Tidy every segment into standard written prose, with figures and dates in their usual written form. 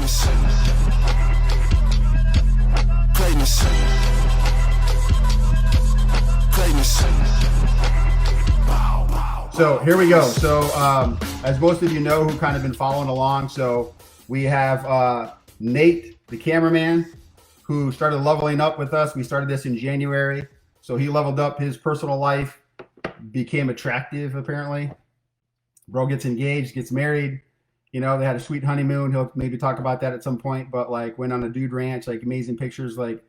Greatness. Greatness. Greatness. So here we go. So as most of you know who kind of been following along, so we have Nate, the cameraman, who started leveling up with us. We started this in January. So he leveled up his personal life, became attractive apparently. Bro gets engaged, gets married. You know, they had a sweet honeymoon. He'll maybe talk about that at some point, but like went on a dude ranch, like amazing pictures. Like,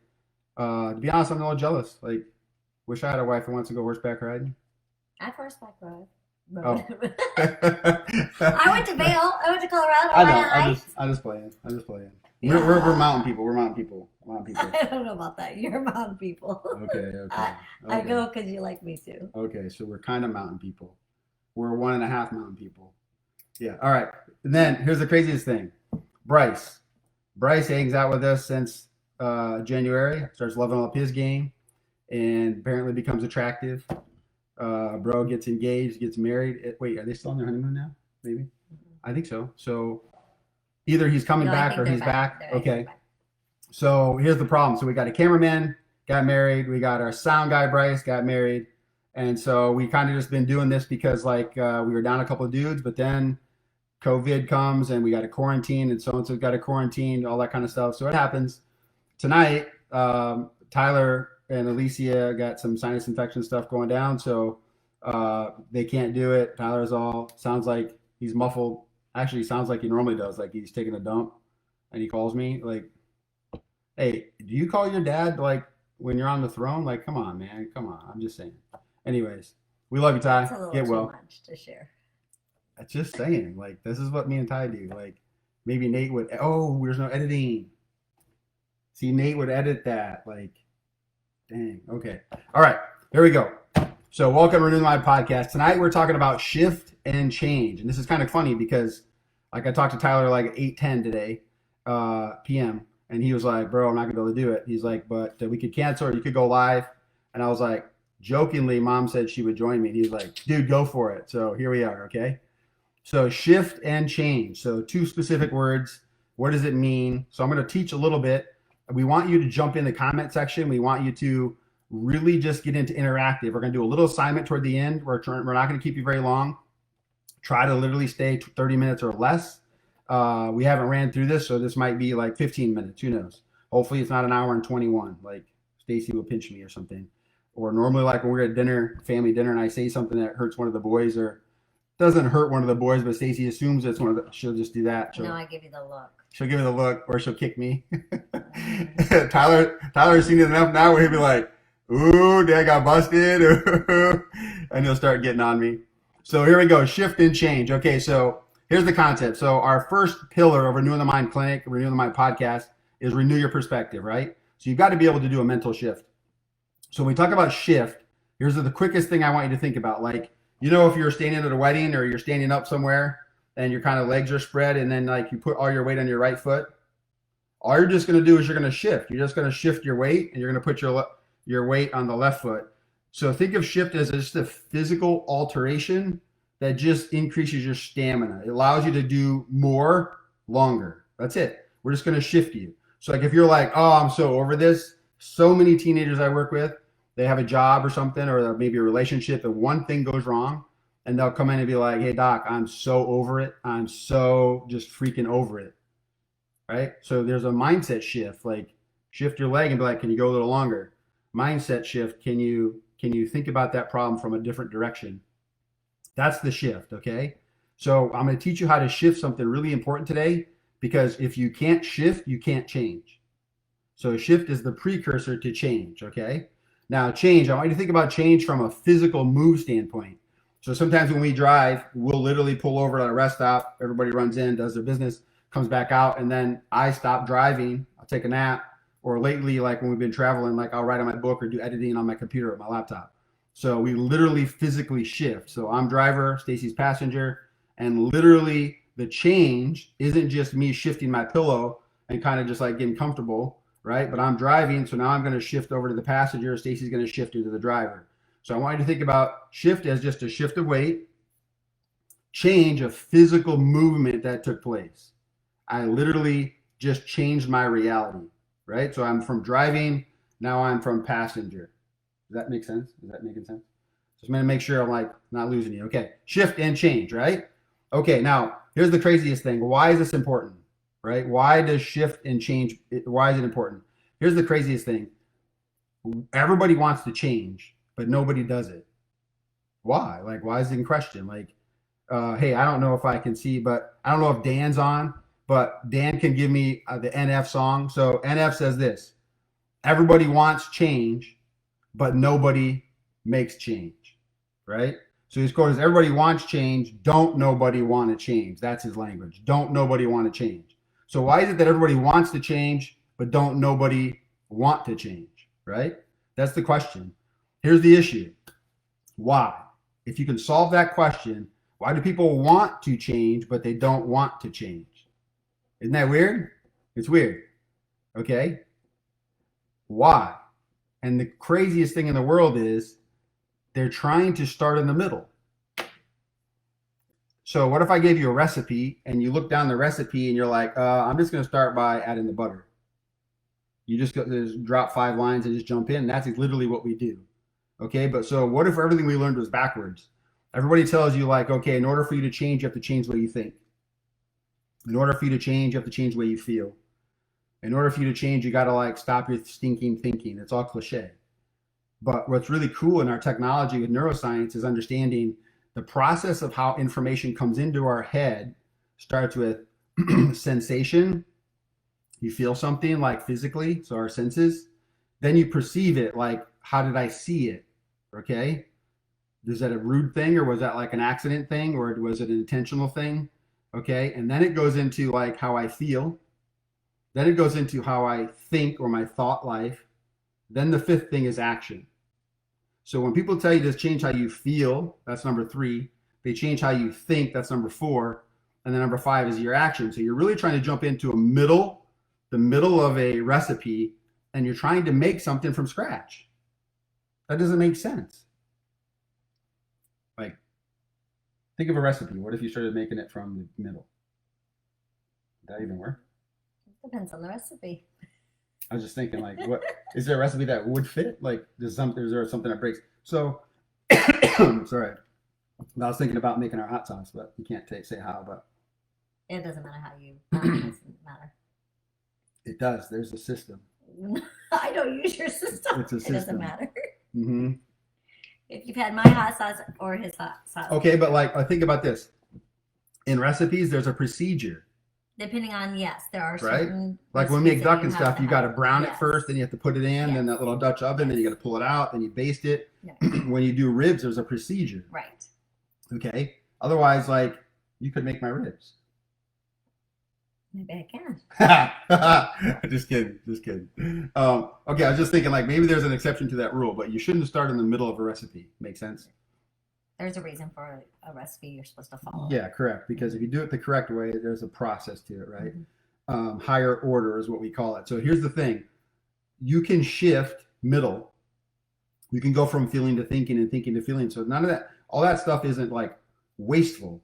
to be honest, I'm a little jealous. Like, wish I had a wife that wants to go horseback riding. I horseback ride. Oh. I went to Vail. I went to Colorado. I know. I'm just playing. Yeah. We're mountain people. We're mountain people. I don't know about that. You're mountain people. Okay. I go because you like me too. Okay, so we're kind of mountain people. We're 1.5 mountain people. Yeah. All right. And then here's the craziest thing. Bryce hangs out with us since January. Starts leveling up his game, and apparently becomes attractive. Bro gets engaged, gets married. Wait, are they still on their honeymoon now? Maybe. I think so. So either he's coming back or he's back. Okay. So here's the problem. So we got a cameraman, got married. We got our sound guy, Bryce, got married. And so we kind of just been doing this because like we were down a couple of dudes, but then COVID comes and we got a quarantine and so-and-so got a quarantine, all that kind of stuff. So it happens. Tonight, Tyler and Alicia got some sinus infection stuff going down. So they can't do it. Tyler's sounds like he's muffled. Actually, he sounds like he normally does. Like he's taking a dump and he calls me like, hey, do you call your dad like when you're on the throne? Like, come on, man. Come on. I'm just saying. Anyways, we love you, Ty. That's a little Get well. too much to share. I'm just saying, like, this is what me and Ty do. Like, maybe Nate would, there's no editing. See, Nate would edit that. Like, dang. Okay. All right. Here we go. So welcome to Renew My Podcast. Tonight we're talking about shift and change. And this is kind of funny because like I talked to Tyler like 8:10 today, PM. And he was like, bro, I'm not going to be able to do it. He's like, but we could cancel or you could go live. And I was like, jokingly, mom said she would join me. And he was like, dude, go for it. So here we are. Okay. So shift and change. So 2 specific words. What does it mean? So I'm going to teach a little bit. We want you to jump in the comment section. We want you to really just get into interactive. We're going to do a little assignment toward the end. We're not going to keep you very long. Try to literally stay 30 minutes or less. We haven't ran through this, so this might be like 15 minutes. Who knows? Hopefully it's not an hour and 21. Like Stacy will pinch me or something. Or normally like when we're at dinner, family dinner, and I say something that hurts one of the boys or doesn't hurt one of the boys, but Stacy assumes it's one of the, she'll just do that. No, I give you the look. She'll give me the look or she'll kick me. Tyler's seen it enough now where he'll be like, ooh, dad got busted. And he'll start getting on me. So here we go. Shift and change. Okay, so here's the concept. So our first pillar of Renewing the Mind Clinic, Renewing the Mind Podcast is renew your perspective, right? So you've got to be able to do a mental shift. So when we talk about shift, here's the quickest thing I want you to think about. Like, you know, if you're standing at a wedding or you're standing up somewhere and your kind of legs are spread and then like you put all your weight on your right foot, all you're just going to do is you're going to shift. You're just going to shift your weight and you're going to put your weight on the left foot. So think of shift as just a physical alteration that just increases your stamina. It allows you to do more longer. That's it. We're just going to shift you. So like if you're like, oh, I'm so over this. So many teenagers I work with, they have a job or something, or maybe a relationship, and one thing goes wrong, and they'll come in and be like, hey, doc, I'm so over it. I'm so just freaking over it, right? So there's a mindset shift, like shift your leg and be like, can you go a little longer? Mindset shift, can you think about that problem from a different direction? That's the shift, okay? So I'm going to teach you how to shift something really important today, because if you can't shift, you can't change. So shift is the precursor to change, okay? Now change, I want you to think about change from a physical move standpoint. So sometimes when we drive, we'll literally pull over at a rest stop, everybody runs in, does their business, comes back out, and then I stop driving, I'll take a nap, or lately, like when we've been traveling, like I'll write on my book or do editing on my computer or my laptop. So we literally physically shift. So I'm driver, Stacy's passenger, and literally the change isn't just me shifting my pillow and kind of just like getting comfortable, right? But I'm driving, so now I'm going to shift over to the passenger. Stacy's going to shift into the driver. So I want you to think about shift as just a shift of weight, change a physical movement that took place. I literally just changed my reality, right? So I'm from driving, now I'm from passenger. Does that make sense? Is that making sense? Just going to make sure I'm like not losing you. Okay, shift and change, right? Okay, now here's the craziest thing. Why is this important, right? Why does shift and change, why is it important? Here's the craziest thing. Everybody wants to change, but nobody does it. Why? Like, why is it in question? Like, hey, I don't know if I can see, but I don't know if Dan's on, but Dan can give me the NF song. So NF says this: everybody wants change, but nobody makes change, right? So his quote is, everybody wants change, don't nobody want to change. That's his language. Don't nobody want to change. So why is it that everybody wants to change, but don't nobody want to change, right? That's the question. Here's the issue. Why? If you can solve that question, why do people want to change, but they don't want to change? Isn't that weird? It's weird. Okay? Why? And the craziest thing in the world is they're trying to start in the middle. So what if I gave you a recipe and you look down the recipe and you're like, I'm just going to start by adding the butter. You just drop 5 lines and just jump in. That's literally what we do. Okay, but so what if everything we learned was backwards? Everybody tells you like, okay, in order for you to change, you have to change the way you think. In order for you to change, you have to change the way you feel. In order for you to change, you got to like stop your stinking thinking. It's all cliche. But what's really cool in our technology with neuroscience is understanding the process of how information comes into our head starts with sensation. You feel something like physically, so our senses. Then you perceive it like, how did I see it? Okay. Is that a rude thing, or was that like an accident thing, or was it an intentional thing? Okay. And then it goes into like how I feel. Then it goes into how I think, or my thought life. Then the 5th thing is action. So when people tell you to change how you feel, that's number 3. They change how you think, that's number 4. And then number 5 is your action. So you're really trying to jump into the middle of a recipe, and you're trying to make something from scratch. That doesn't make sense. Like, think of a recipe. What if you started making it from the middle? Would that even work? Depends on the recipe. I was just thinking, like, what is there a recipe that would fit? Like, is there something that breaks? So, sorry, I was thinking about making our hot sauce, but you can't say how. But It doesn't matter how you. It doesn't matter. It does. There's a system. I don't use your system. It's a system. It doesn't matter. Mm-hmm. If you've had my hot sauce or his hot sauce. Okay, but like, think about this. In recipes, there's a procedure. Depending on, yes, there are right? certain. Like when we make duck and you stuff, you got to brown it yes. first, then you have to put it in, Yes. then that little Dutch oven, then you got to pull it out, then you baste it. Yes. When you do ribs, there's a procedure. Right. Okay. Otherwise, like, you could make my ribs. Maybe I can. Just kidding. Okay, I was just thinking, like, maybe there's an exception to that rule, but you shouldn't start in the middle of a recipe. Make sense? There's a reason for a recipe you're supposed to follow. Yeah, correct. Because if you do it the correct way, there's a process to it, right? Higher order is what we call it. So here's the thing. You can shift middle. You can go from feeling to thinking and thinking to feeling. So none of that, all that stuff isn't like wasteful.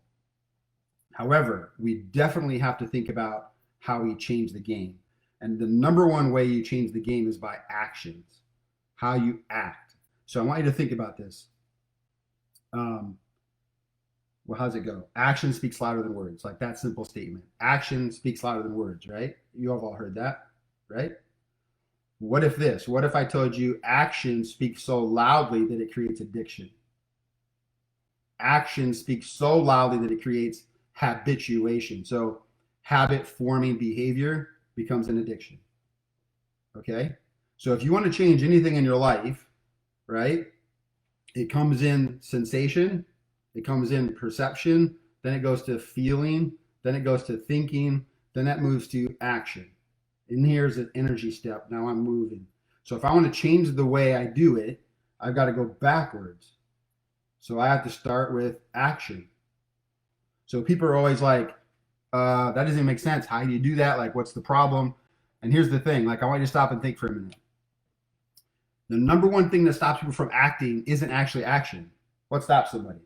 However, we definitely have to think about how we change the game. And the number one way you change the game is by actions, how you act. So I want you to think about this. Well, how's it go? Action speaks louder than words, like that simple statement. Action speaks louder than words, right? You have all heard that, right? What if this? What if I told you action speaks so loudly that it creates addiction? Action speaks so loudly that it creates habituation. So habit forming behavior becomes an addiction. Okay? So if you want to change anything in your life, right? It comes in sensation, it comes in perception, then it goes to feeling, then it goes to thinking, then that moves to action. And here's an energy step. Now I'm moving. So if I want to change the way I do it, I've got to go backwards. So I have to start with action. So people are always like, that doesn't even make sense. How do you do that? Like, what's the problem? And here's the thing. Like, I want you to stop and think for a minute. The number one thing that stops people from acting isn't actually action. What stops somebody?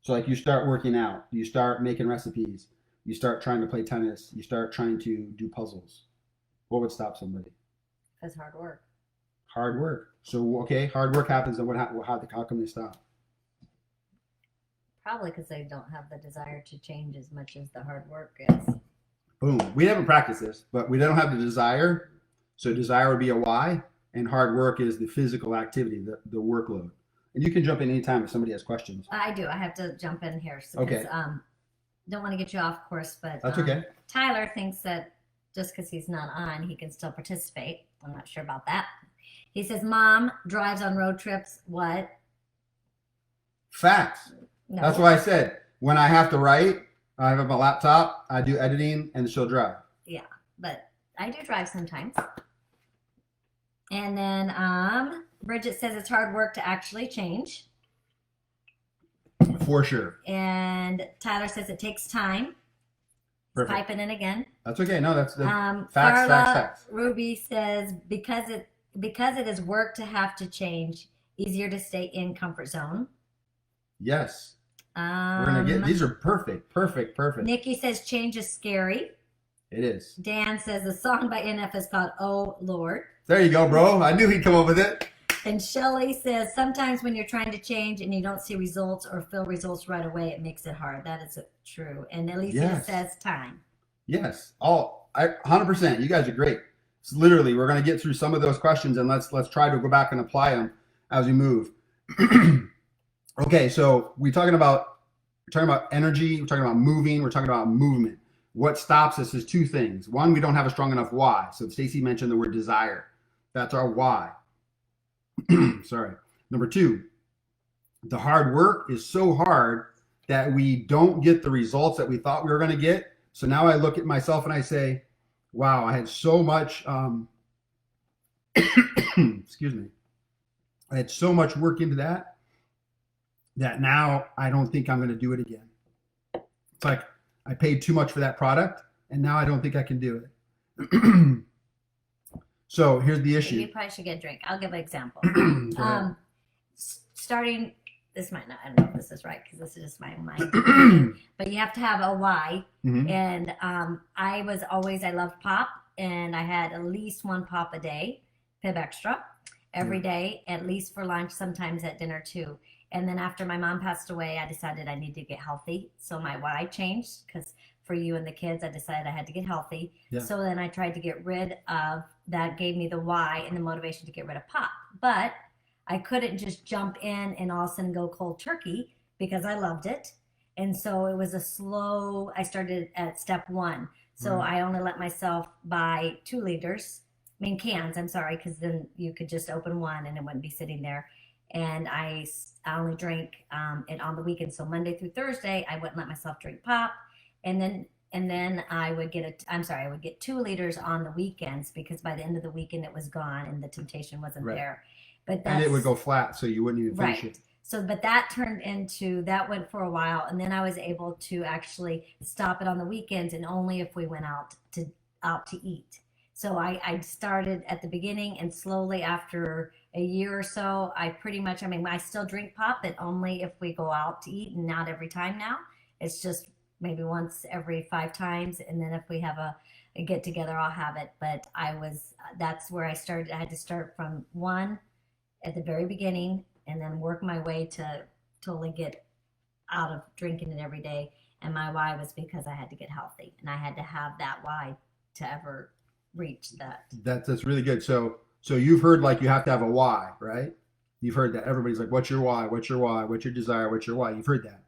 So like you start working out, you start making recipes, You start trying to play tennis. You start trying to do puzzles. What would stop somebody? That's hard work. Hard work. So, okay, hard work happens, and how come they stop? Probably because they don't have the desire to change as much as the hard work is. Boom. We haven't practiced this, but we don't have the desire. So desire would be a why, and hard work is the physical activity, the workload. And you can jump in anytime if somebody has questions. I do. I have to jump in here because Okay. don't want to get you off course, but That's okay. Tyler thinks that just because he's not on, he can still participate. I'm not sure about that. He says, Mom drives on road trips. What? Facts. No. That's why I said when I have to write, I have my laptop, I do editing, and she'll drive. Yeah, but I do drive sometimes. And then Bridget says it's hard work to actually change. For sure. And Tyler says it takes time. Perfect. Piping in again. That's okay. No, that's Carla facts. Ruby says because it is work to have to change, easier to stay in comfort zone. Yes. We're gonna get these are perfect. Nikki says change is scary. It is. Dan says the song by NF is called Oh Lord. There you go, bro. I knew he'd come up with it. And Shelly says sometimes when you're trying to change and you don't see results or feel results right away, it makes it hard. That is true. And Alicia Yes. says time. Yes. 100%. You guys are great. It's literally, we're going to get through some of those questions and let's try to go back and apply them as we move. Okay, so we're talking about energy, we're talking about moving, we're talking about movement. What stops us is two things. One, we don't have a strong enough why. So Stacy mentioned the word desire. That's our why. Sorry. Number two, the hard work is so hard that we don't get the results that we thought we were going to get. So now I look at myself and I say, wow, I had so much, excuse me. I had so much work into that now I don't think I'm going to do it again. It's like I paid too much for that product and now I don't think I can do it. So here's the issue. You probably should get a drink. I'll give an example. Go ahead. Starting, this might not, I don't know if this is right because this is just my mind. But you have to have a why. Mhm. And I loved pop and I had at least one pop a day, Pib Extra, every day, at least for lunch, sometimes at dinner too. And then after my mom passed away, I decided I need to get healthy. So my why changed because for you and the kids, I decided I had to get healthy. Yeah. So then I tried to get rid of, that gave me the why and the motivation to get rid of pop. But I couldn't just jump in and all of a sudden go cold turkey because I loved it. And so it was I started at step one. So I only let myself buy 2 liters, cans, I'm sorry, because then you could just open one and it wouldn't be sitting there. And I only drank it on the weekend. So Monday through Thursday, I wouldn't let myself drink pop. And then I would get 2 liters on the weekends because by the end of the weekend it was gone and the temptation wasn't there. But and it would go flat, so you wouldn't even finish it. So, but that went for a while, and then I was able to actually stop it on the weekends and only if we went out to eat. So I started at the beginning, and slowly after a year or so, I still drink pop, but only if we go out to eat and not every time now. It's just maybe once every 5 times. And then if we have a get together, I'll have it. But that's where I started. I had to start from 1 at the very beginning and then work my way to totally get out of drinking it every day. And my why was because I had to get healthy and I had to have that why to ever reach that. That's really good. So you've heard like you have to have a why, right? You've heard that. Everybody's like, what's your why? What's your why? What's your desire? What's your why? You've heard that.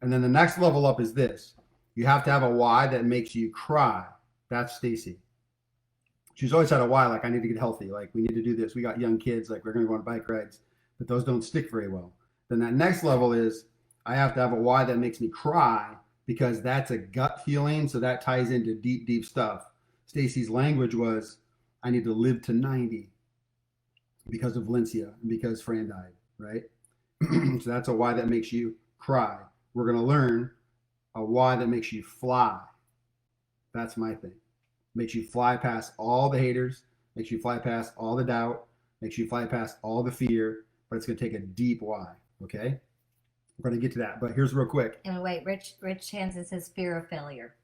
And then the next level up is this. You have to have a why that makes you cry. That's Stacy. She's always had a why, like I need to get healthy. Like we need to do this. We got young kids, like we're going to go on bike rides, but those don't stick very well. Then that next level is I have to have a why that makes me cry because that's a gut feeling. So that ties into deep, deep stuff. Stacy's language was, I need to live to 90 because of Valencia and because Fran died, right? So that's a why that makes you cry. We're going to learn a why that makes you fly. That's my thing. Makes you fly past all the haters, makes you fly past all the doubt, makes you fly past all the fear, but it's going to take a deep why, okay? We're going to get to that, but here's real quick. And wait, Rich Hansen says fear of failure.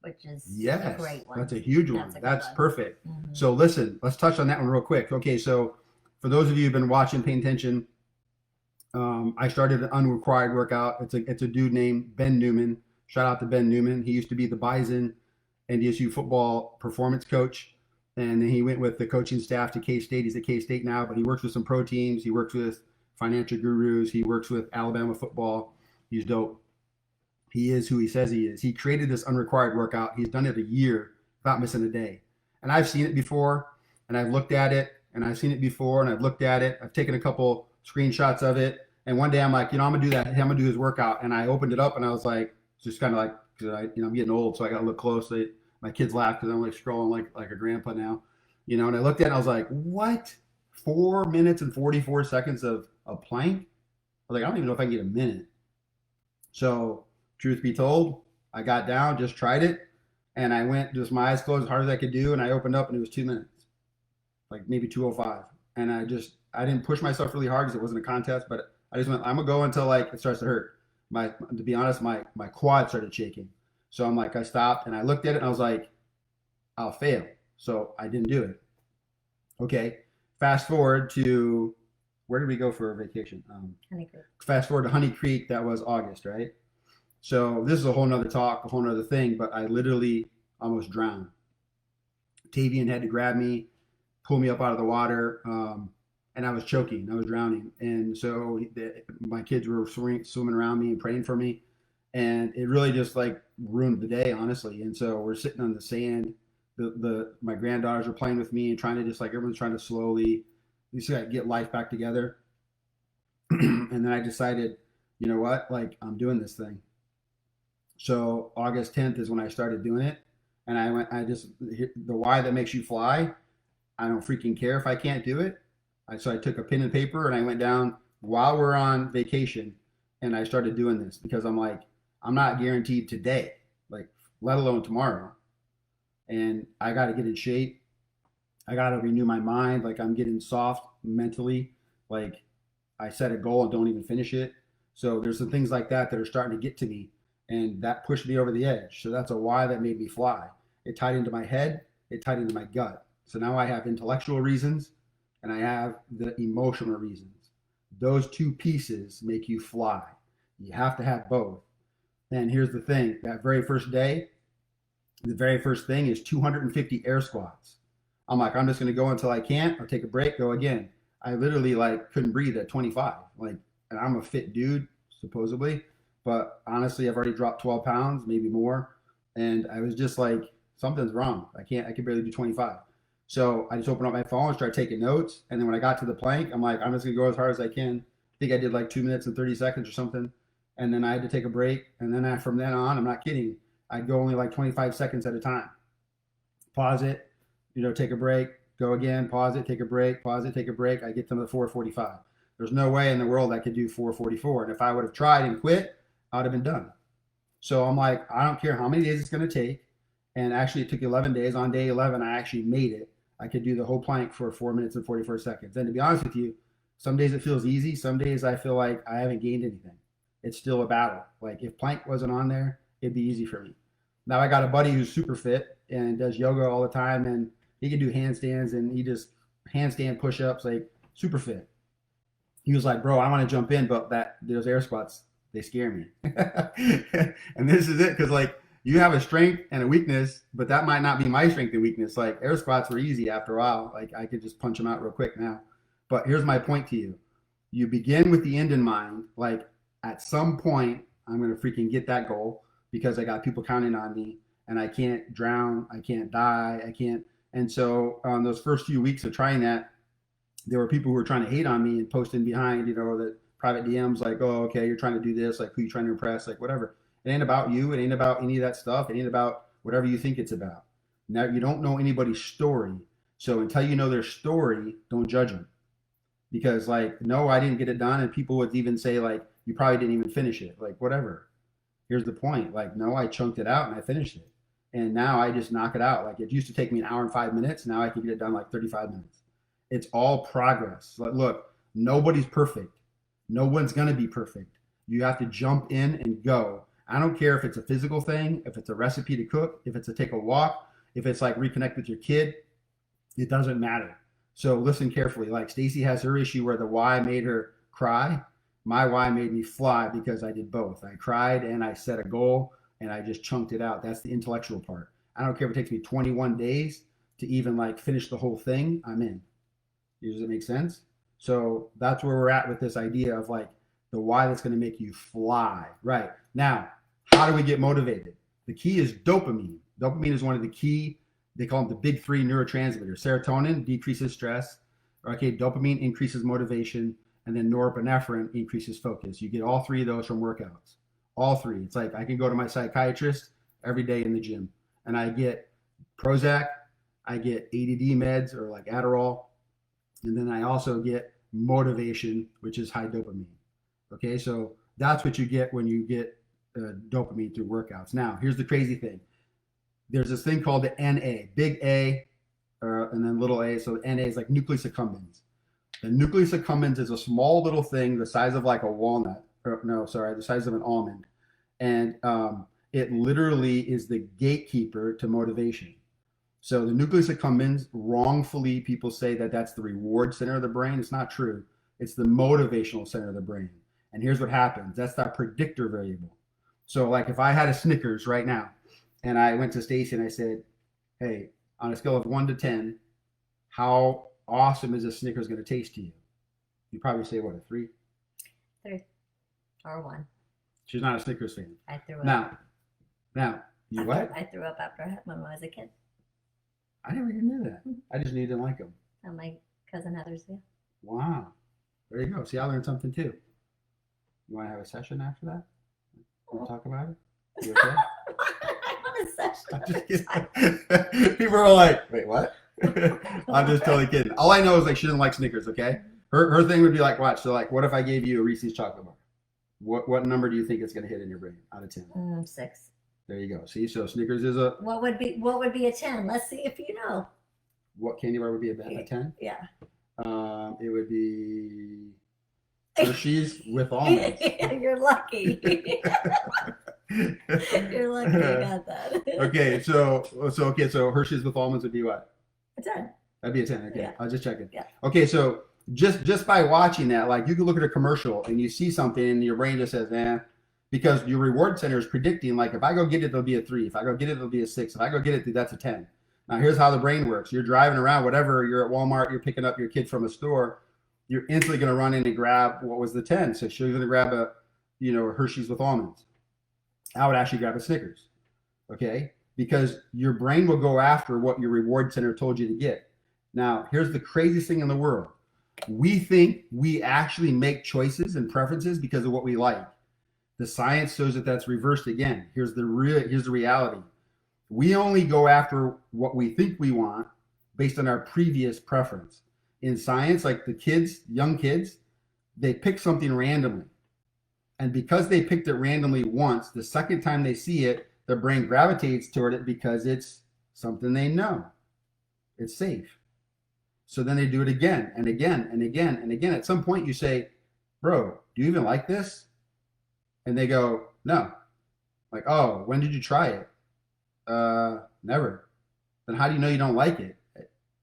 which is Yes, a great one. that's a huge one. That's a good That's one. perfect. Mhm. So listen, let's touch on that one real quick. Okay, so for those of you who've been watching, paying attention, I started an unrequired workout. It's a dude named Ben Newman. Shout out to Ben Newman. He used to be the Bison NDSU football performance coach, and then he went with the coaching staff to K State. He's at K State now, but he works with some pro teams. He works with financial gurus. He works with Alabama football. He's dope. He is who he says he is. He created this unrequired workout. He's done it a year without missing a day. And I've seen it before, and I've looked at it, and I've seen it before, and I've looked at it. I've taken a couple screenshots of it. And one day I'm like, I'm gonna do that. I'm gonna do his workout. And I opened it up, and I was like, just kind of like, because I'm getting old, so I got to look closely. My kids laugh because I'm like scrolling like a grandpa now, And I looked at it, and I was like, what? 4 minutes and 44 seconds of a plank? I was like, I don't even know if I can get a minute. So, truth be told, I got down, just tried it, and I went just my eyes closed as hard as I could do, and I opened up, and it was 2 minutes, like maybe 2:05. And I didn't push myself really hard because it wasn't a contest, but I just went, I'm gonna go until like it starts to hurt. To be honest, my quad started shaking. So I'm like, I stopped and I looked at it and I was like, I'll fail. So I didn't do it. Okay. Fast forward to where did we go for vacation? Honey Creek. Fast forward to Honey Creek. That was August, right? So this is a whole nother talk, a whole nother thing, but I literally almost drowned. Tavian had to grab me, pull me up out of the water. And I was choking, I was drowning. And so my kids were swimming around me and praying for me. And it really just like ruined the day, honestly. And so we're sitting on the sand. My granddaughters are playing with me and trying to just like, everyone's trying to slowly just get life back together. And then I decided, you know what, like I'm doing this thing. So August 10th is when I started doing it. And the why that makes you fly, I don't freaking care if I can't do it. So I took a pen and paper and I went down while we're on vacation and I started doing this because I'm like, I'm not guaranteed today, like let alone tomorrow. And I got to get in shape. I got to renew my mind. Like I'm getting soft mentally. Like I set a goal and don't even finish it. So there's some things like that that are starting to get to me and that pushed me over the edge. So that's a why that made me fly. It tied into my head. It tied into my gut. So now I have intellectual reasons and I have the emotional reasons. Those two pieces make you fly. You have to have both. And here's the thing, that very first day, the very first thing is 250 air squats. I'm like, I'm just gonna go until I can't, I'll take a break, go again. I literally like couldn't breathe at 25. Like, and I'm a fit dude, supposedly, but honestly, I've already dropped 12 pounds, maybe more. And I was just like, something's wrong. I can barely do 25. So I just opened up my phone and started taking notes. And then when I got to the plank, I'm like, I'm just gonna go as hard as I can. I think I did like 2 minutes and 30 seconds or something. And then I had to take a break. And then from then on, I'm not kidding, I'd go only like 25 seconds at a time. Pause it, take a break, go again, pause it, take a break, pause it, take a break. I get to the 4:45. There's no way in the world I could do 4:44. And if I would have tried and quit, I would have been done. So I'm like, I don't care how many days it's gonna take. And actually it took 11 days. On day 11, I actually made it. I could do the whole plank for 4 minutes and 44 seconds. And to be honest with you, some days it feels easy. Some days I feel like I haven't gained anything. It's still a battle. Like if plank wasn't on there, it'd be easy for me. Now I got a buddy who's super fit and does yoga all the time, and he can do handstands and he just handstand push-ups, like super fit. He was like, bro, I want to jump in, but those air squats, they scare me. And this is it, because like you have a strength and a weakness, but that might not be my strength and weakness. Like air squats were easy after a while. Like I could just punch them out real quick now. But here's my point to you. You begin with the end in mind. Like at some point, I'm going to freaking get that goal because I got people counting on me and I can't drown. I can't die. I can't. And so on those first few weeks of trying that, there were people who were trying to hate on me and posting behind, the private DMs like, oh, okay, you're trying to do this. Like who you trying to impress? Like whatever. It ain't about you. It ain't about any of that stuff. It ain't about whatever you think it's about. Now, you don't know anybody's story. So until you know their story, don't judge them. Because like, no, I didn't get it done. And people would even say like, you probably didn't even finish it. Like whatever. Here's the point. Like, no, I chunked it out and I finished it. And now I just knock it out. Like it used to take me an hour and 5 minutes. Now I can get it done like 35 minutes. It's all progress. Like, look, nobody's perfect. No one's going to be perfect. You have to jump in and go. I don't care if it's a physical thing, if it's a recipe to cook, if it's to take a walk, if it's like reconnect with your kid, it doesn't matter. So listen carefully. Like Stacy has her issue where the why made her cry. My why made me fly because I did both. I cried and I set a goal and I just chunked it out. That's the intellectual part. I don't care if it takes me 21 days to even like finish the whole thing. I'm in. Does it make sense? So that's where we're at with this idea of like the why that's going to make you fly. Right. Now, how do we get motivated? The key is dopamine. Dopamine is one of the key, they call them the big three neurotransmitters. Serotonin decreases stress. Okay, dopamine increases motivation. And then norepinephrine increases focus. You get all three of those from workouts. All three. It's like I can go to my psychiatrist every day in the gym and I get Prozac, I get ADD meds or like Adderall, and then I also get motivation, which is high dopamine. Okay, so that's what you get when you get dopamine through workouts. Now, here's the crazy thing. There's this thing called the NA, big A, and then little a. So NA is like nucleus accumbens. The nucleus accumbens is a small little thing the size of like a walnut. The size of an almond. And it literally is the gatekeeper to motivation. So the nucleus accumbens, wrongfully, people say that that's the reward center of the brain. It's not true. It's the motivational center of the brain. And here's what happens. That's that predictor variable. So like if I had a Snickers right now and I went to Stacy and I said, hey, on a scale of 1 to 10, how awesome is a Snickers going to taste to you? You probably say what, a 3? 3 or 1. She's not a Snickers fan. I threw up. Now, you what? I threw up after I had one when I was a kid. I never even knew that. I just knew you didn't like them. And my cousin Heather's here. Wow. There you go. See, I learned something too. You want to have a session after that? We'll talk about it? You okay? A session. I'm just kidding. People are like, wait, what? I'm just totally kidding. All I know is like she doesn't like Snickers, okay? Her thing would be like, watch. So like, what if I gave you a Reese's chocolate bar? What number do you think it's going to hit in your brain out of 10? 6. There you go. See, so Snickers is a... What would be a 10? Let's see if you know. What candy bar would be a 10? Yeah. It would be Hershey's with almonds. You're lucky. You're lucky you got that. Okay, so Hershey's with almonds would be what? A 10. That'd be a 10. Okay, Yeah. I'll just check it. Yeah. Okay, so just by watching that, like you can look at a commercial and you see something and your brain just says, because your reward center is predicting, like if I go get it, there'll be a 3. If I go get it, there'll be a 6. If I go get it, that's a 10. Now here's how the brain works. You're driving around, whatever, you're at Walmart, you're picking up your kid from a store, you're instantly going to run in and grab what was the 10. So she's going to grab a Hershey's with almonds. I would actually grab a Snickers, okay? Because your brain will go after what your reward center told you to get. Now, here's the craziest thing in the world. We think we actually make choices and preferences because of what we like. The science shows that that's reversed again. Here's the reality. We only go after what we think we want based on our previous preference. In science, like young kids, they pick something randomly. And because they picked it randomly once, the second time they see it, their brain gravitates toward it because it's something they know. It's safe. So then they do it again and again and again and again. At some point you say, bro, do you even like this? And they go, no. Like, oh, when did you try it? Never. Then how do you know you don't like it?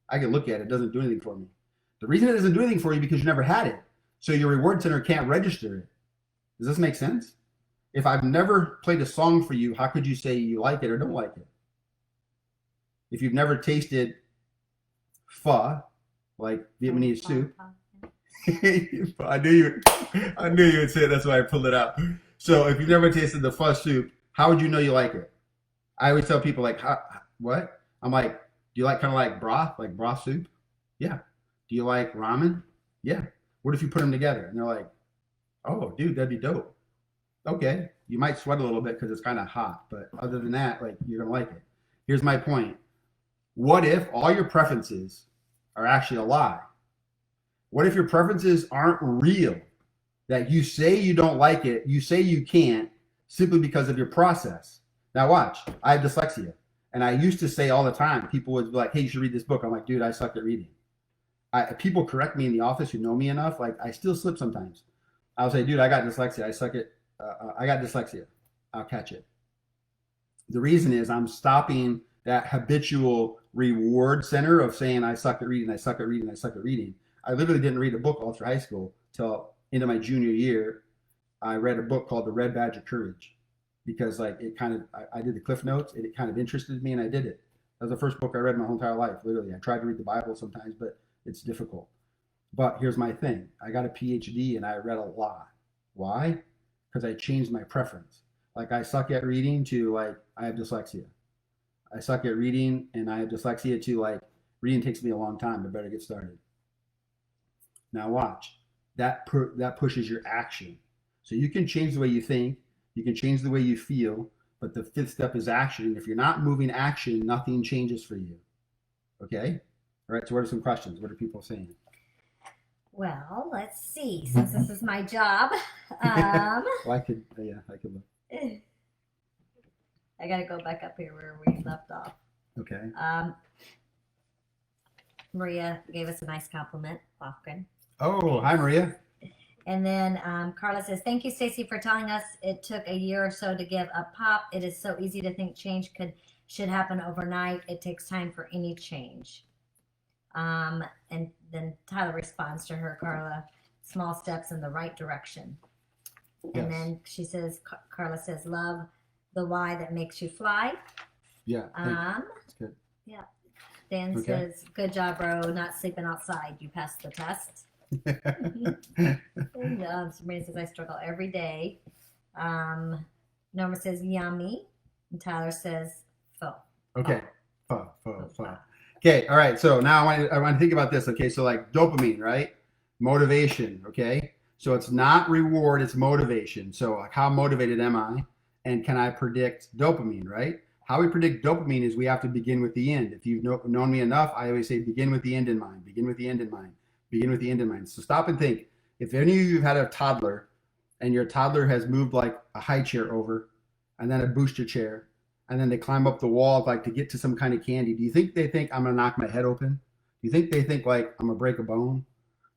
I can look at it. It doesn't do anything for me. The reason it doesn't do anything for you is because you never had it. So your reward center can't register it. Does this make sense? If I've never played a song for you, how could you say you like it or don't like it? If you've never tasted pho, like Vietnamese soup, I knew you would say it. That's why I pulled it out. So if you've never tasted the pho soup, how would you know you like it? I always tell people like, what? I'm like, do you like kind of like broth soup? Yeah. Do you like ramen? Yeah. What if you put them together? And they're like, oh, dude, that'd be dope. Okay. You might sweat a little bit because it's kind of hot, but other than that, like you're going to like it. Here's my point. What if all your preferences are actually a lie? What if your preferences aren't real? That you say you don't like it, you say you can't, simply because of your process. Now watch, I have dyslexia. And I used to say all the time, people would be like, hey, you should read this book. I'm like, dude, I suck at reading. People correct me in the office who know me enough. Like I still slip sometimes. I'll say, dude, I got dyslexia. I got dyslexia. I'll catch it. The reason is I'm stopping that habitual reward center of saying I suck at reading, I suck at reading, I suck at reading. I literally didn't read a book all through high school till into my junior year. I read a book called The Red Badge of Courage because like it kind of I did the cliff notes and it kind of interested me and I did it. That was the first book I read my whole entire life. Literally, I tried to read the Bible sometimes, but it's difficult. But here's my thing: I got a PhD and I read a lot. Why? Because I changed my preference. Like I suck at reading to like I have dyslexia. I suck at reading and I have dyslexia to like reading takes me a long time. I better get started. Now watch. That pushes your action. So you can change the way you think, you can change the way you feel, but the fifth step is action. And if you're not moving action, nothing changes for you. Okay? All right, so what are some questions? What are people saying? Well, let's see. Since this is my job, Well, I could look. I gotta go back up here where we left off. Okay. Maria gave us a nice compliment. Lofgren. Oh, hi, Maria. And then Carla says, "Thank you, Stacy, for telling us it took a year or so to give up pop. It is so easy to think change should happen overnight. It takes time for any change." And then Tyler responds to her, Carla, "Small steps in the right direction." Yes. And then she says, Carla says, "Love the why that makes you fly." Yeah. That's good. Yeah. Dan Okay. says, "Good job, bro. Not sleeping outside. You passed the test." And Sabrina says, "I struggle every day." Norma says, "Yummy." And Tyler says, "Pho." Okay. Pho. Okay. All right. So now I want to think about this. Okay. So like dopamine, right? Motivation. Okay. So it's not reward, it's motivation. So like how motivated am I? And can I predict dopamine, right? How we predict dopamine is we have to begin with the end. If you've known me enough, I always say begin with the end in mind. Begin with the end in mind. Begin with the end in mind. So stop and think. If any of you have had a toddler and your toddler has moved like a high chair over and then a booster chair and then they climb up the wall like to get to some kind of candy, do you think they think I'm going to knock my head open? Do you think they think like I'm going to break a bone?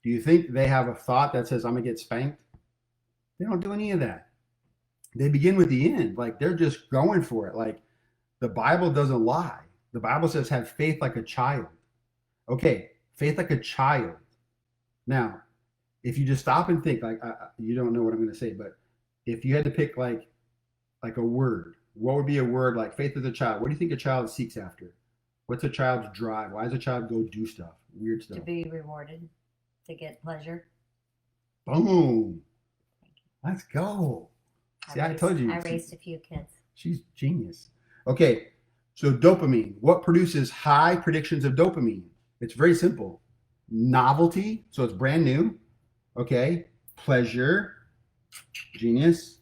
Do you think they have a thought that says I'm going to get spanked? They don't do any of that. They begin with the end. Like they're just going for it. Like the Bible doesn't lie. The Bible says have faith like a child. Okay, faith like a child. Now, if you just stop and think, like you don't know what I'm going to say, but if you had to pick like a word, what would be a word like faith as a child? What do you think a child seeks after? What's a child's drive? Why does a child go do stuff, weird stuff? To be rewarded, to get pleasure. Boom. Let's go. See, I told you. I raised a few kids. She's genius. Okay, so dopamine. What produces high predictions of dopamine? It's very simple. Novelty, so it's brand new. Okay, pleasure. Genius.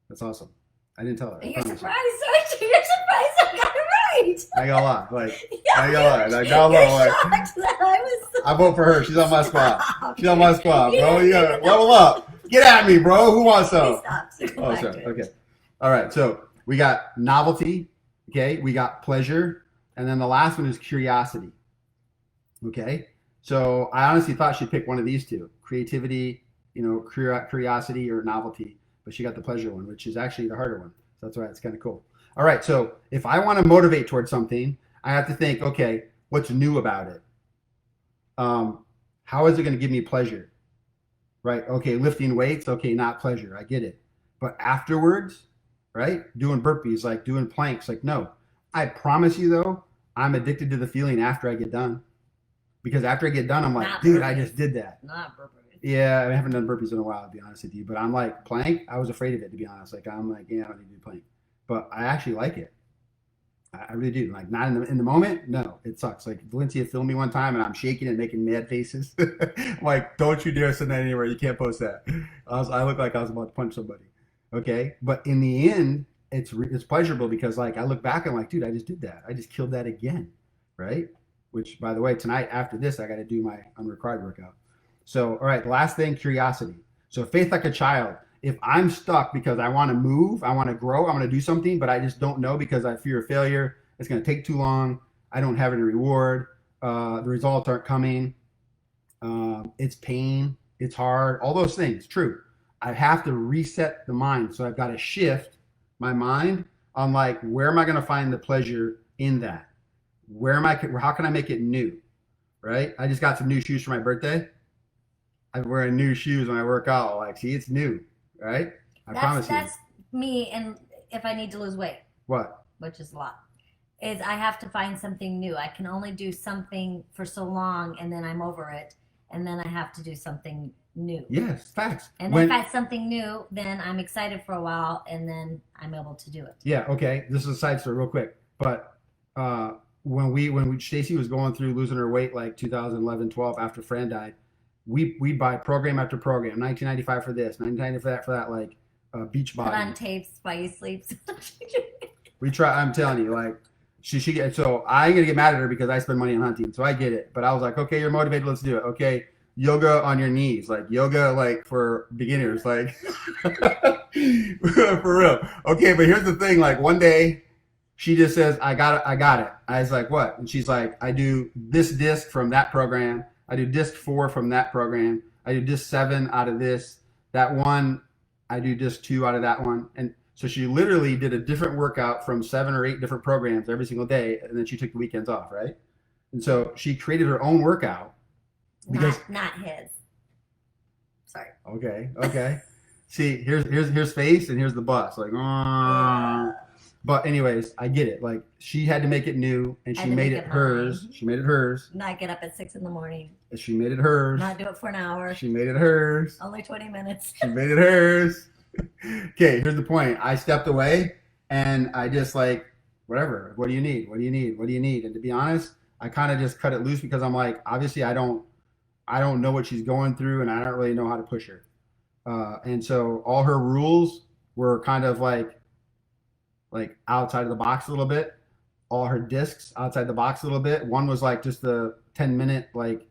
That's awesome. I didn't tell her. You're surprised, aren't you? You're surprised I got it right. I got a lot. Like, Yeah, I got a lot. I got a you're lot. shocked that I was. I vote for her. She's on my spot. Stop. She's on my spot, bro. You You gotta level up. Get at me, bro. Who wants some? Stop. Oh, sorry. Okay. All right. So we got novelty. Okay. We got pleasure. And then the last one is curiosity. Okay. So I honestly thought she'd pick one of these two: creativity, curiosity or novelty. But she got the pleasure one, which is actually the harder one. So that's why it's kind of cool. All right. So if I want to motivate towards something, I have to think, okay, what's new about it? How is it going to give me pleasure? Right? Okay, lifting weights. Okay, not pleasure. I get it. But afterwards, right? Doing burpees, like doing planks, like no. I promise you though, I'm addicted to the feeling after I get done. Because after I get done, I'm like, Not dude, burpees. I just did that. Not burpees. Yeah, I haven't done burpees in a while, to be honest with you. But I'm like, plank, I was afraid of it, to be honest. Like, I'm like, yeah, I don't need to do plank. But I actually like it. I really do. Like, not in the moment, no, it sucks. Like, Valencia filmed me one time, and I'm shaking and making mad faces. I'm like, don't you dare send that anywhere. You can't post that. I look like I was about to punch somebody. Okay? But in the end, it's pleasurable because, like, I look back and I'm like, dude, I just did that. I just killed that again, right? Which, by the way, tonight after this, I got to do my unrequired workout. So, all right, the last thing, curiosity. So faith like a child. If I'm stuck because I want to move, I want to grow, I want to do something, but I just don't know because I fear failure, it's going to take too long, I don't have any reward, the results aren't coming, it's pain, it's hard, all those things, true. I have to reset the mind. So I've got to shift my mind on like, where am I going to find the pleasure in that? How can I make it new? Right? I just got some new shoes for my birthday. I'm wearing new shoes when I work out. Like, see, it's new, right? I promise you. That's me, and if I need to lose weight, What? which is a lot, is I have to find something new. I can only do something for so long, and then I'm over it, and then I have to do something new. Yes, facts. And then if I have something new, then I'm excited for a while, and then I'm able to do it. Yeah, okay. This is a side story real quick. But when Stacy was going through losing her weight like 2011, 12 after Fran died, we buy program after program, 1995 for this, 1995 for that, like Beachbody. Put on tapes while you sleep. We try. I'm telling you, like she gets. So I'm gonna get mad at her because I spend money on hunting, so I get it. But I was like, okay, you're motivated, let's do it. Okay, yoga on your knees, like yoga, like for beginners, like for real. Okay, but here's the thing. Like one day, she just says, I got it. I was like, what? And she's like, I do this disc from that program. I do disc 4 from that program. I do disc 7 out of this. That one, I do disc 2 out of that one. And so she literally did a different workout from 7 or 8 different programs every single day. And then she took the weekends off, right? And so she created her own workout. Because not his. Sorry. Okay. See, here's face and here's the bus. Like, But anyways, I get it. Like she had to make it new, and she made it hers. She made it hers. Not get up at 6 a.m. She made it hers. Not do it for an hour. She made it hers. Only 20 minutes. She made it hers. Okay, here's the point. I stepped away, and I just like, whatever. What do you need? What do you need? What do you need? And to be honest, I kind of just cut it loose because I'm like, obviously, I don't know what she's going through, and I don't really know how to push her. And so all her rules were kind of like outside of the box a little bit. All her discs outside the box a little bit. One was like just the 10-minute like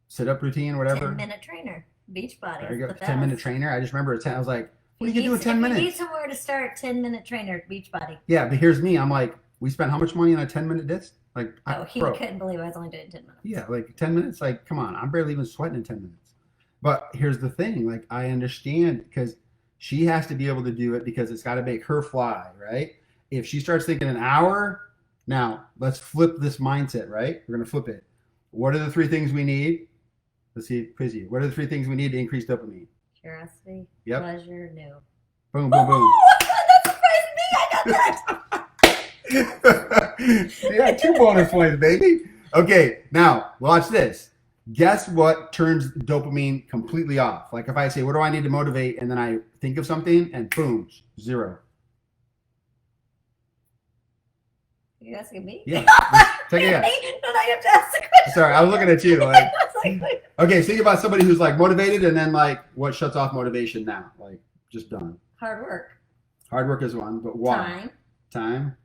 sit-up routine, whatever. 10-minute trainer, Beachbody. There you go. 10-minute trainer. I just remember I was like, what do you do in 10 if minutes? You need somewhere to start. 10-minute trainer, Beachbody. Yeah, but here's me. I'm like, we spent how much money on a 10-minute disc? Like, he couldn't believe I was only doing 10 minutes. Yeah, like 10 minutes. Like, come on, I'm barely even sweating in 10 minutes. But here's the thing. Like, I understand because she has to be able to do it because it's got to make her fly, right? If she starts thinking an hour, now let's flip this mindset, right? We're going to flip it. What are the 3 things we need? Let's see, quiz you. What are the 3 things we need to increase dopamine? Curiosity, yep. Pleasure, new. Boom, boom, boom. That surprised me. I got that. Yeah, 2 bonus points, baby. Okay, now watch this. Guess what turns dopamine completely off? Like if I say, what do I need to motivate? And then I think of something and boom, 0. Are you asking me? Yeah. Take a guess. No, I have to ask the question. Sorry, I was looking at you. Like, okay, think about somebody who's like motivated and then like what shuts off motivation now? Like just done. Hard work. Hard work is one, but why? Time.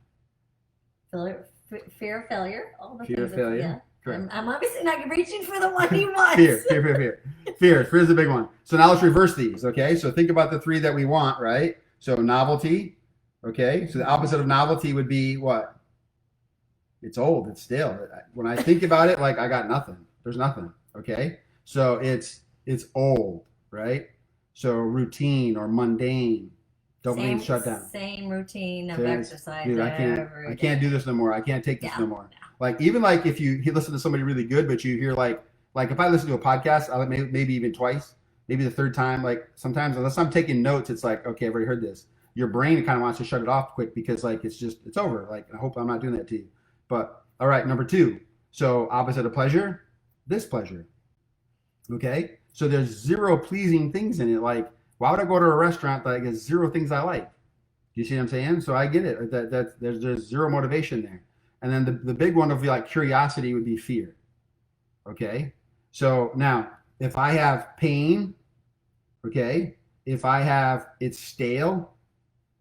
Fear of failure. All the fear of failure. Yeah. Correct. I'm obviously not reaching for the one he wants. Fear. Fear is the big one. So now let's reverse these, okay? So think about the 3 that we want, right? So novelty, okay? So the opposite of novelty would be what? It's old. It's stale. When I think about it, like I got nothing. There's nothing, okay? So it's old, right? So routine or mundane. Dopamine shut down. Same routine of exercise. Dude, I can't do this no more. I can't take this no more. Like even like if you listen to somebody really good, but you hear like if I listen to a podcast, I'll maybe even twice, maybe the 3rd time. Like sometimes unless I'm taking notes, it's like okay, I've already heard this. Your brain kind of wants to shut it off quick because like it's over. Like I hope I'm not doing that to you. But all right, number 2. So opposite of pleasure, displeasure. Okay, so there's 0 pleasing things in it. Like why would I go to a restaurant that has 0 things I like? Do you see what I'm saying? So I get it. That there's 0 motivation there. And then the big one would be like curiosity would be fear. Okay, so now if I have pain, okay, if I have it's stale,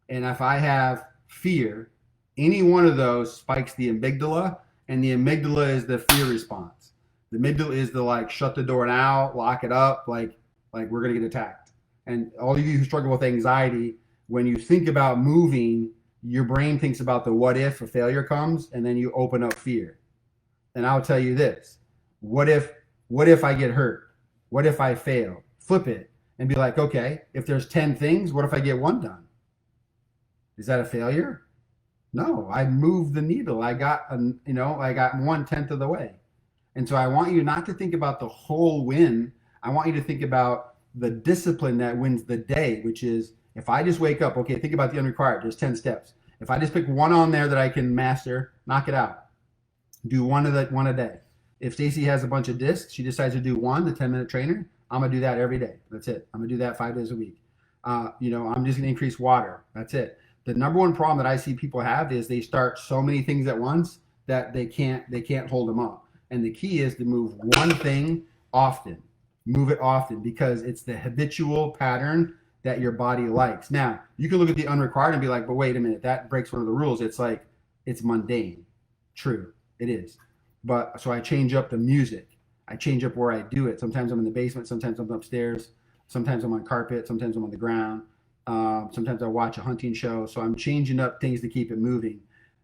and if I have fear, any one of those spikes the amygdala, and the amygdala is the fear response. The amygdala is the like shut the door now, lock it up, like we're gonna get attacked. And all of you who struggle with anxiety, when you think about moving, your brain thinks about the what if a failure comes, and then you open up fear. And I'll tell you this: what if I get hurt? What if I fail? Flip it and be like, okay, if there's 10 things, what if I get 1 done? Is that a failure? No, I moved the needle. I got, I got 1/10 of the way. And so I want you not to think about the whole win. I want you to think about the discipline that wins the day, which is if I just wake up, okay, think about the unrequired. There's 10 steps. If I just pick one on there that I can master, knock it out. Do one a day. If Stacy has a bunch of discs, she decides to do one, the 10-minute trainer, I'm going to do that every day. That's it. I'm going to do that 5 days a week. I'm just going to increase water. That's it. The number one problem that I see people have is they start so many things at once that they can't hold them up. And the key is to move one thing often. Move it often because it's the habitual pattern that your body likes. Now, you can look at the unrequired and be like, but wait a minute, that breaks one of the rules. It's like, it's mundane. True, it is. But so I change up the music. I change up where I do it. Sometimes I'm in the basement. Sometimes I'm upstairs. Sometimes I'm on carpet. Sometimes I'm on the ground. Sometimes I watch a hunting show. So I'm changing up things to keep it moving.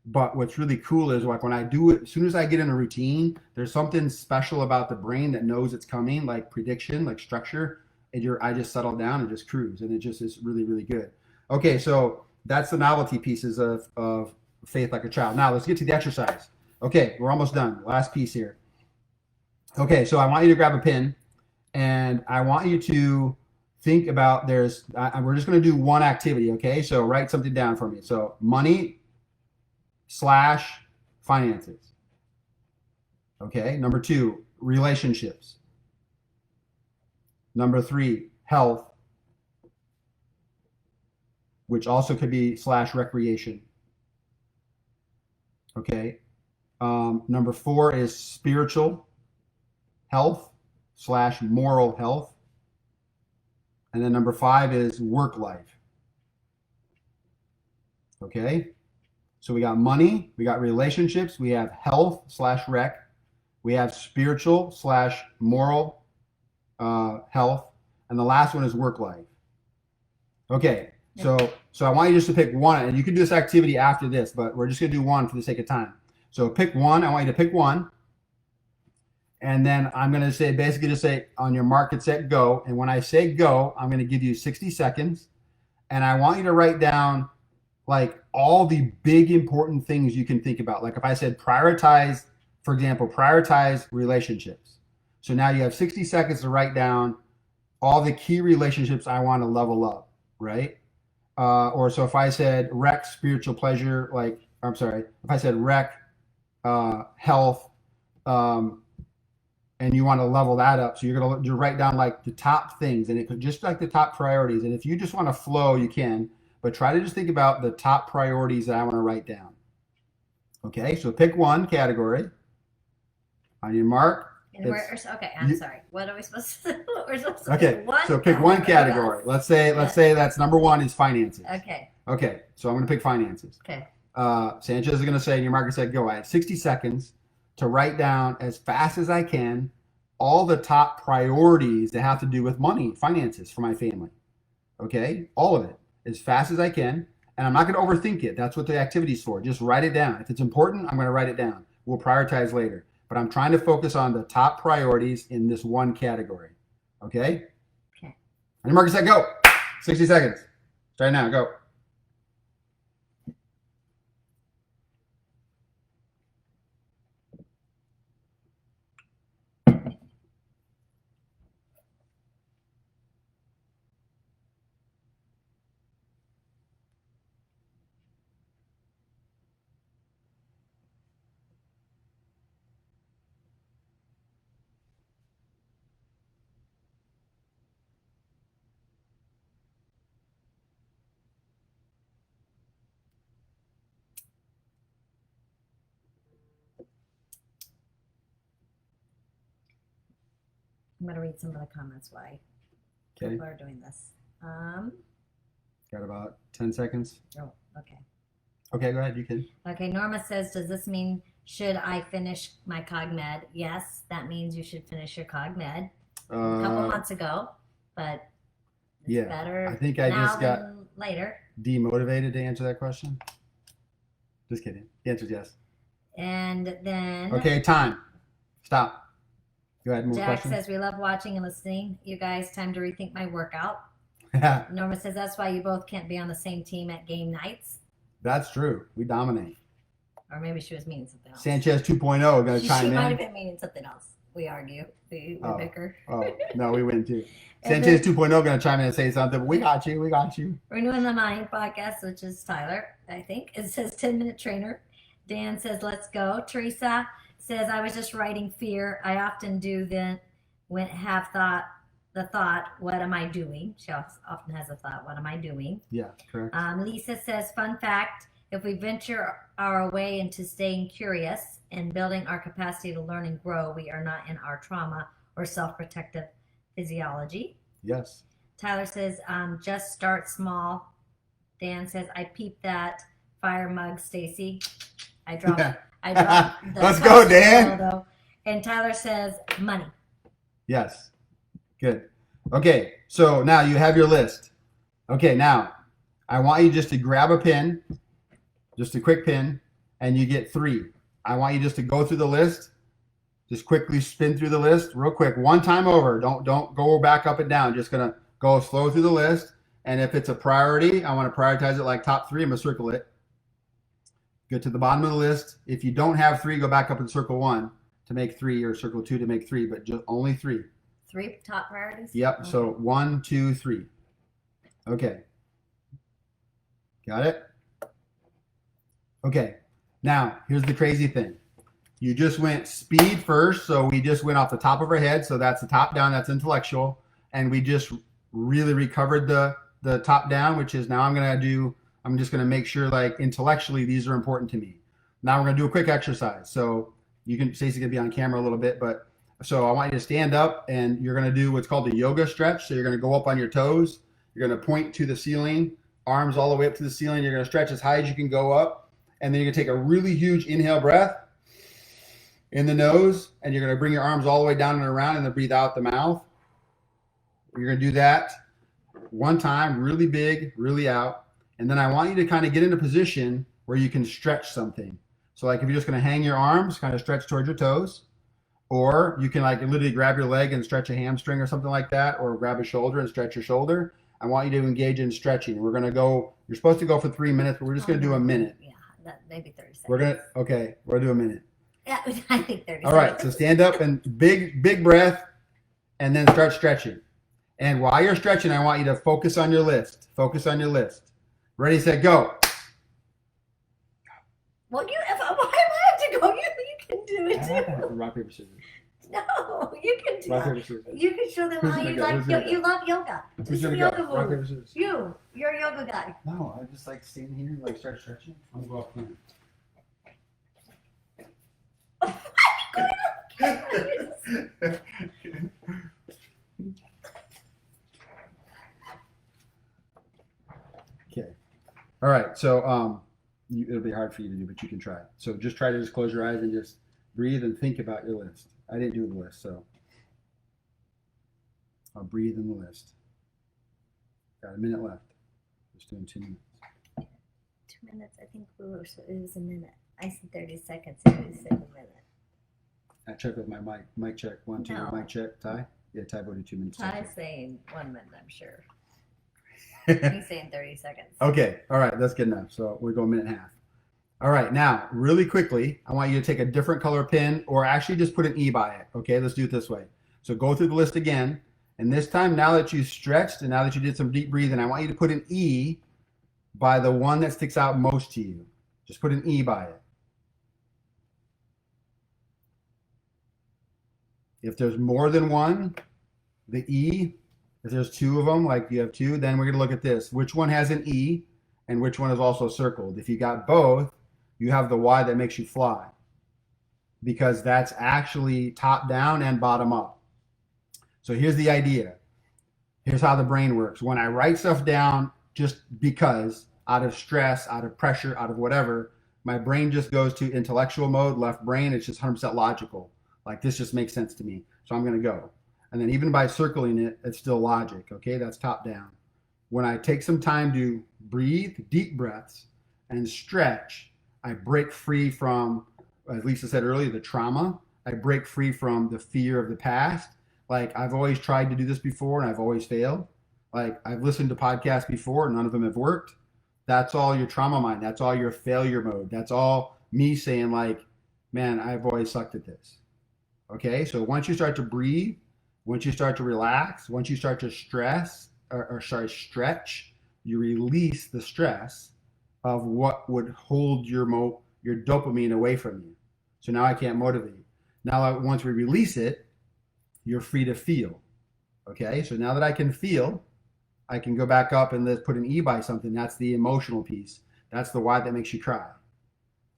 But what's really cool is like when I do it, as soon as I get in a routine, there's something special about the brain that knows it's coming, like prediction, like structure. And I just settle down and just cruise. And it just is really, really good. Okay, so that's the novelty pieces of Faith Like a Child. Now let's get to the exercise. Okay, we're almost done. Last piece here. Okay, so I want you to grab a pen and I want you to think about we're just going to do one activity, okay? So write something down for me. So money / finances. Okay, number 2, relationships. Number 3, health, which also could be / recreation. Okay. Number 4 is spiritual health / moral health. And then number 5 is work life. Okay. So we got money, we got relationships, we have health / rec, we have spiritual / moral health, and the last one is work life. Okay. So I want you just to pick one, and you can do this activity after this, but we're just going to do one for the sake of time. So pick one. I want you to pick one. And then I'm going to basically just say on your mark, get set, go. And when I say go, I'm going to give you 60 seconds. And I want you to write down like all the big important things you can think about. Like if I said prioritize, for example, prioritize relationships. So now you have 60 seconds to write down all the key relationships I want to level up, right? Or so if I said rec, spiritual pleasure, if I said rec, health, and you want to level that up. So you're going to write down like the top things, and it could just like the top priorities. And if you just want to flow, you can, but try to just think about the top priorities that I want to write down. Okay, so pick one category. On your mark. Okay, I'm sorry. What are we supposed to do? We're supposed to okay, so pick one category. Let's say that's number 1 is finances. Okay, so I'm going to pick finances. Okay. Sanchez is going to say, and your marker said, go. I have 60 seconds to write down as fast as I can all the top priorities that have to do with money, finances for my family. Okay, all of it as fast as I can. And I'm not going to overthink it. That's what the activity's for. Just write it down. If it's important, I'm going to write it down. We'll prioritize later. But I'm trying to focus on the top priorities in this one category. Okay? Okay. And your marker said, go. 60 seconds. Start now. Go. I'm going to read some of the comments why people are doing this. Got about 10 seconds. Oh, okay. Okay, go ahead. You can. Okay, Norma says, does this mean should I finish my CogMed? Yes, that means you should finish your CogMed a couple months ago, but it's better I think I now just got than later. demotivated to answer that question. Just kidding. The answer is yes. And then okay, time. Stop. Go ahead. More Jack questions? says, we love watching and listening. You guys, time to rethink my workout. Norma says, that's why you both can't be on the same team at game nights. That's true. We dominate. Or maybe she was meaning something else. Sanchez 2.0 going to She chime might in. have been meaning something else. We argue. We bicker. Oh, no, we win too. And Sanchez then- 2.0 going to chime in and say something. But we got you. We got you. Renewing the Mind podcast, which is Tyler, I think. It says 10-minute trainer. Dan says, let's go. Teresa says, I was just writing fear. I often do then when have the thought, what am I doing? She often has a thought, what am I doing? Yeah, correct. Lisa says, fun fact, if we venture our way into staying curious and building our capacity to learn and grow, we are not in our trauma or self-protective physiology. Yes. Tyler says, just start small. Dan says, I peeped that fire mug, Stacy. I dropped the Let's go, Dan. photo. And Tyler says, money. Yes. Good. Okay, so now you have your list. Okay, now I want you just to grab a pen, just a quick pen, and you get 3. I want you just to go through the list. Just quickly spin through the list real quick. One time over. Don't go back up and down. Just going to go slow through the list. And if it's a priority, I want to prioritize it like top 3. I'm going to circle it. Get to the bottom of the list. If you don't have 3, go back up and circle 1 to make 3 or circle 2 to make 3, but just only 3. 3 top priorities? Yep. Okay. So 1, 2, 3. Okay. Got it? Okay. Now, here's the crazy thing. You just went speed first. So we just went off the top of our head. So that's the top down. That's intellectual. And we just really recovered the top down, which is now I'm just going to make sure like intellectually these are important to me. Now we're going to do a quick exercise. So you can, Stacey's going to be on camera a little bit, but so I want you to stand up and you're going to do what's called a yoga stretch. So you're going to go up on your toes. You're going to point to the ceiling, arms all the way up to the ceiling. You're going to stretch as high as you can go up. And then you're going to take a really huge inhale breath in the nose. And you're going to bring your arms all the way down and around and then breathe out the mouth. You're going to do that one time, really big, really out. And then I want you to kind of get into a position where you can stretch something. So like if you're just going to hang your arms, kind of stretch towards your toes. Or you can like literally grab your leg and stretch a hamstring or something like that, or grab a shoulder and stretch your shoulder. I want you to engage in stretching. We're going to go, you're supposed to go for 3 minutes, but we're just going to do a minute. Yeah, maybe 30 seconds. We're going to, okay, we'll do a minute. Yeah, I think 30 All right, seconds. so stand up and big breath and then start stretching. And while you're stretching, I want you to focus on your list. Focus on your list. Ready, set, go. Well, why do I have to go? You can do it too. Rock, paper, scissors. No, you can do Rock, it. paper, scissors. You can show them Who's how gonna you go? like Who's gonna you go? love yoga. Who's Just going a to yoga go? Rock, move. paper, scissors. You're a yoga guy. No, I just like standing here and like start stretching. I'm going to go up here. Okay. All right. So it'll be hard for you to do, but you can try. So just try to just close your eyes and just breathe and think about your list. I didn't do the list, so I'll breathe in the list. Got a minute left. Just doing 2 minutes. 2 minutes. I think it was a minute. I said 30 seconds. You said a minute. I check with my mic. Mic check. 1, 2. No. Mic check. Ty? Yeah, Ty voted 2 minutes. Ty's saying 1 minute, I'm sure. He's saying 30 seconds. Okay. All right. That's good enough. So we'll go a minute and a half. All right. Now, really quickly, I want you to take a different color pen or actually just put an E by it. Okay. Let's do it this way. So go through the list again. And this time, now that you stretched and now that you did some deep breathing, I want you to put an E by the one that sticks out most to you. Just put an E by it. If there's more than one, the E, if there's 2 of them, like you have 2, then we're going to look at this. Which one has an E and which one is also circled? If you got both, you have the Y that makes you fly, because that's actually top down and bottom up. So here's the idea. Here's how the brain works. When I write stuff down just because, out of stress, out of pressure, out of whatever, my brain just goes to intellectual mode, left brain. It's just 100% logical. Like, this just makes sense to me. So I'm going to go. And then even by circling it, it's still logic. Okay, that's top down. When I take some time to breathe, deep breaths, and stretch, I break free from, as Lisa said earlier, the trauma. I break free from the fear of the past. Like, I've always tried to do this before and I've always failed. Like, I've listened to podcasts before, none of them have worked. That's all your trauma mind. That's all your failure mode. That's all me saying like, man, I've always sucked at this. Okay, so once you start to breathe, once you start to relax, once you start to stretch, you release the stress of what would hold your dopamine away from you. So now I can't motivate. Now once we release it, you're free to feel. Okay, so now that I can feel, I can go back up and let's put an E by something. That's the emotional piece. That's the why that makes you cry.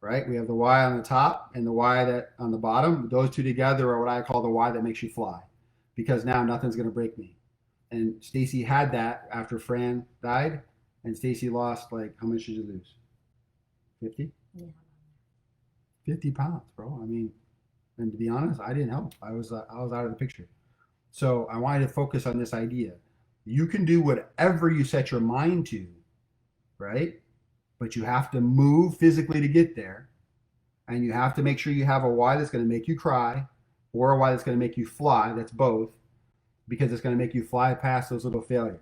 Right? We have the why on the top and the why that on the bottom. Those two together are what I call the why that makes you fly. Because now nothing's going to break me. And Stacy had that after Fran died, and Stacy lost like, how much did you lose? 50? Yeah. 50 pounds, bro. I mean, and to be honest, I didn't help. I was out of the picture. So I wanted to focus on this idea. You can do whatever you set your mind to, right? But you have to move physically to get there. And you have to make sure you have a why that's going to make you cry or a why that's going to make you fly. That's both, because it's going to make you fly past those little failures.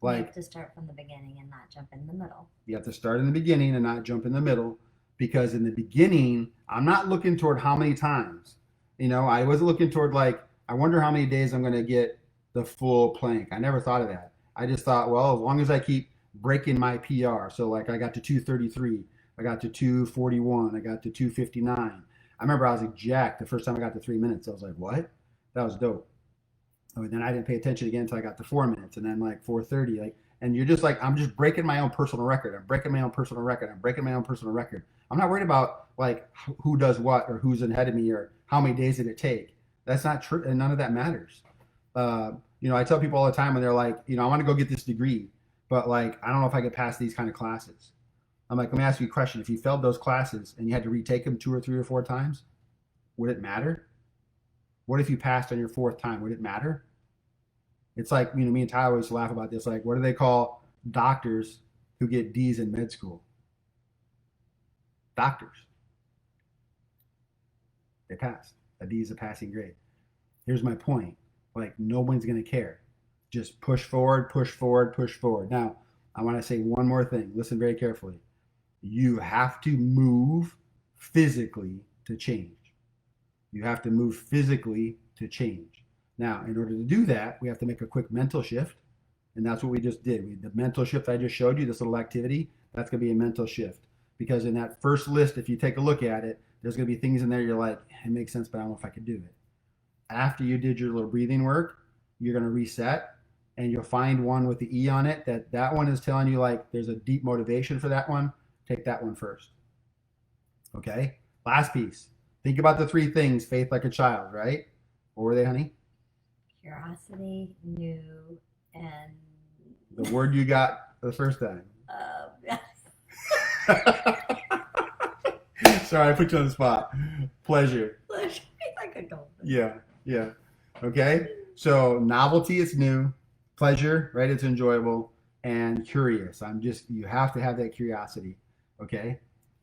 You have to start from the beginning and not jump in the middle. You have to start in the beginning and not jump in the middle, because in the beginning, I'm not looking toward how many times. I wasn't looking toward like, I wonder how many days I'm going to get the full plank. I never thought of that. I just thought, well, as long as I keep breaking my PR. So like I got to 233, I got to 241, I got to 259. I remember I was like jacked the first time I got to 3 minutes. I was like, what? That was dope. And then I didn't pay attention again until I got to 4 minutes, and then like 4:30. Like, and you're just like, I'm just breaking my own personal record. I'm breaking my own personal record. I'm breaking my own personal record. I'm not worried about like who does what or who's ahead of me or how many days did it take. That's not true, and none of that matters. I tell people all the time when they're like, I want to go get this degree, but like I don't know if I could pass these kind of classes. I'm like, let me ask you a question. If you failed those classes and you had to retake them 2 or 3 or 4 times, would it matter? What if you passed on your 4th time? Would it matter? It's like, me and Tyler always laugh about this. Like, what do they call doctors who get D's in med school? Doctors. They passed. A D is a passing grade. Here's my point. Like, no one's going to care. Just push forward, push forward, push forward. Now, I want to say one more thing. Listen very carefully. You have to move physically to change. You have to move physically to change. Now, in order to do that, we have to make a quick mental shift. And that's what we just did. The mental shift I just showed you, this little activity, that's going to be a mental shift. Because in that first list, if you take a look at it, there's going to be things in there you're like, it makes sense, but I don't know if I could do it. After you did your little breathing work, you're going to reset, and you'll find one with the E on it that one is telling you like there's a deep motivation for that one. Take that one first. Okay? Last piece. Think about the 3 things, faith like a child, right? What were they, honey? Curiosity, new, and... The word you got the first time. Sorry, I put you on the spot. Pleasure. Pleasure. Like a dolphin. Yeah. Okay? So novelty is new. Pleasure, right? It's enjoyable. And curious. You have to have that curiosity. Okay?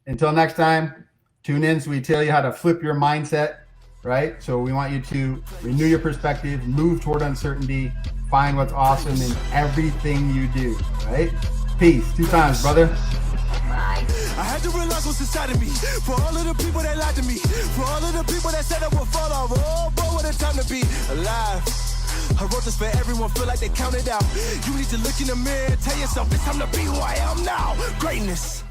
Until next time, tune in so we tell you how to flip your mindset, right? So we want you to renew your perspective, move toward uncertainty, find what's awesome in everything you do, right? Peace. 2 times, brother. Bye. I had to realize what's inside of me. For all of the people that lied to me. For all of the people that said I would fall off. Oh, boy, what a time to be alive. I wrote this for everyone, feel like they counted out. You need to look in the mirror and tell yourself it's time to be who I am now. Greatness.